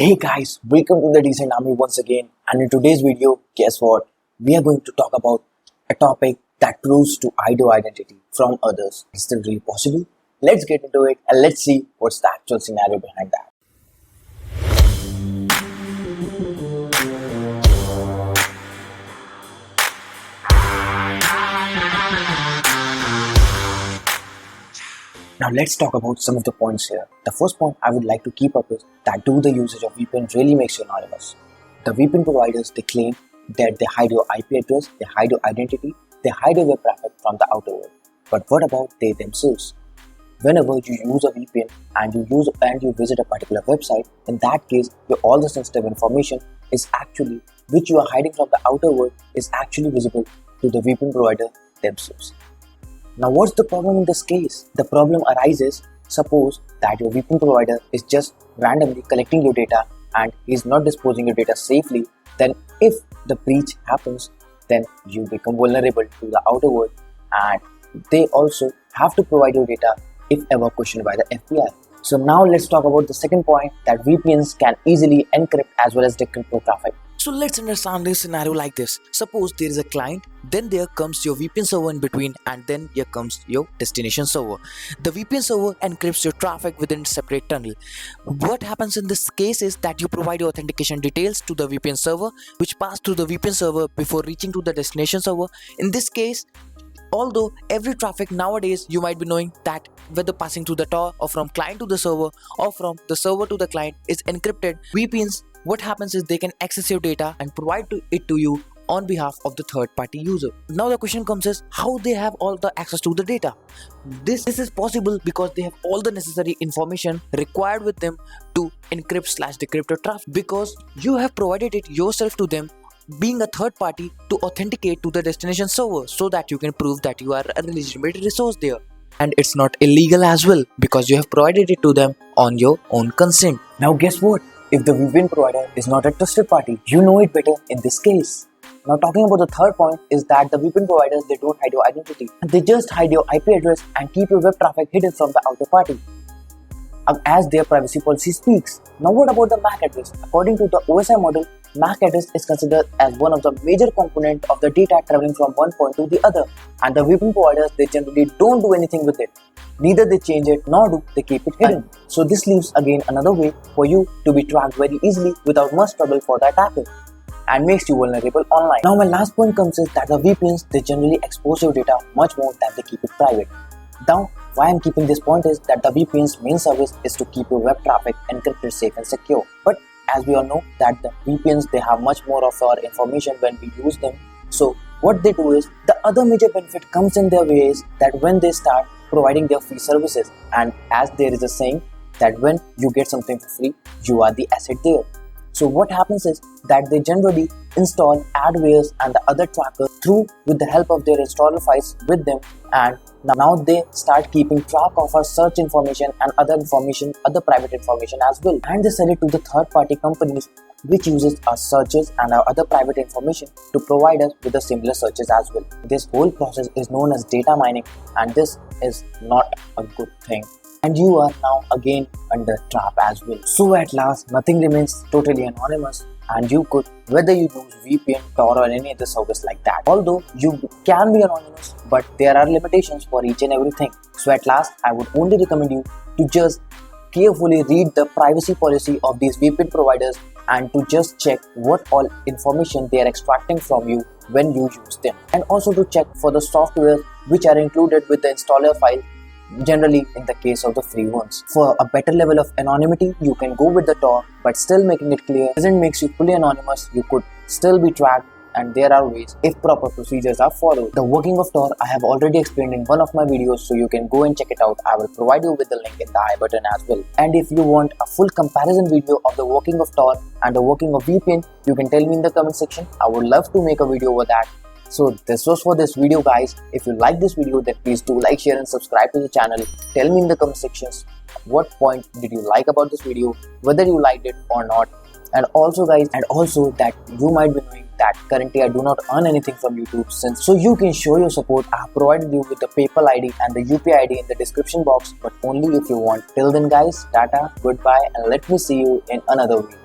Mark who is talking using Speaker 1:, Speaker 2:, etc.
Speaker 1: Hey guys, welcome to the Decent Army once again, and in today's video, guess what? We are going to talk about a topic that proves to hide your identity from others. Is it really possible? Let's get into it and let's see what's the actual scenario behind that. Now let's talk about some of the points here. The first point I would like to keep up is that do the usage of VPN really makes you anonymous? The VPN providers, they claim that they hide your IP address, they hide your identity, they hide your web traffic from the outer world. But what about they themselves? Whenever you use a VPN and you visit a particular website, in that case, all the sensitive information is actually, which you are hiding from the outer world, is actually visible to the VPN provider themselves. Now what's the problem in this case? The problem arises, suppose that your VPN provider is just randomly collecting your data and is not disposing your data safely. Then if the breach happens, then you become vulnerable to the outer world, and they also have to provide your data if ever questioned by the FBI. So now let's talk about the second point, that VPNs can easily encrypt as well as decrypt your traffic.
Speaker 2: So let's understand this scenario like this. Suppose there is a client, then there comes your VPN server in between, and then here comes your destination server. The VPN server encrypts your traffic within a separate tunnel. What happens in this case is that you provide your authentication details to the VPN server, which pass through the VPN server before reaching to the destination server. In this case, although every traffic nowadays you might be knowing that whether passing through the Tor or from client to the server or from the server to the client is encrypted, VPNs, what happens is they can access your data and provide it to you on behalf of the third party user. Now the question comes is how they have all the access to the data. This is possible because they have all the necessary information required with them to encrypt/decrypt your traffic, because you have provided it yourself to them, being a third party, to authenticate to the destination server so that you can prove that you are a legitimate resource there. And it's not illegal as well because you have provided it to them on your own consent.
Speaker 1: Now guess what? If the VPN provider is not a trusted party, you know it better in this case. Now talking about the third point is that the VPN providers, they don't hide your identity. They just hide your IP address and keep your web traffic hidden from the outer party, as their privacy policy speaks. Now what about the MAC address? According to the OSI model, MAC address is considered as one of the major components of the data traveling from one point to the other, and the VPN providers, they generally don't do anything with it. Neither they change it nor do they keep it hidden. So this leaves again another way for you to be tracked very easily without much trouble for the attacker, and makes you vulnerable online. Now my last point comes is that the VPNs, they generally expose your data much more than they keep it private. Now why I'm keeping this point is that the VPN's main service is to keep your web traffic encrypted, safe and secure. But as we all know that the VPNs, they have much more of our information when we use them. So what they do is, the other major benefit comes in their way is that when they start providing their free services, and as there is a saying that when you get something for free, you are the asset there. So what happens is that they generally install adwares and the other trackers through with the help of their installer files with them, and now they start keeping track of our search information and other information, other private information as well, and they sell it to the third party companies which uses our searches and our other private information to provide us with the similar searches as well. This whole process is known as data mining, and this is not a good thing, and you are now again under trap as well. So at last, nothing remains totally anonymous, and you could, whether you use VPN, Tor or any other service like that. Although you can be anonymous, but there are limitations for each and everything. So at last, I would only recommend you to just carefully read the privacy policy of these VPN providers and to just check what all information they are extracting from you when you use them, and also to check for the software which are included with the installer file, generally in the case of the free ones. For a better level of anonymity, you can go with the Tor, but still making it clear doesn't make you fully anonymous. You could still be tracked, and there are ways if proper procedures are followed. The working of Tor I have already explained in one of my videos, so you can go and check it out. I will provide you with the link in the I button as well. And if you want a full comparison video of the working of Tor and the working of VPN, you can tell me in the comment section. I would love to make a video over that. So this was for this video guys. If you like this video, then please do like, share and subscribe to the channel. Tell me in the comment sections what point did you like about this video, whether you liked it or not. And also guys, that you might be knowing that currently I do not earn anything from YouTube, so you can show your support. I have provided you with the PayPal ID and the UPI ID in the description box, but only if you want. Till then guys, tata, goodbye, and let me see you in another video.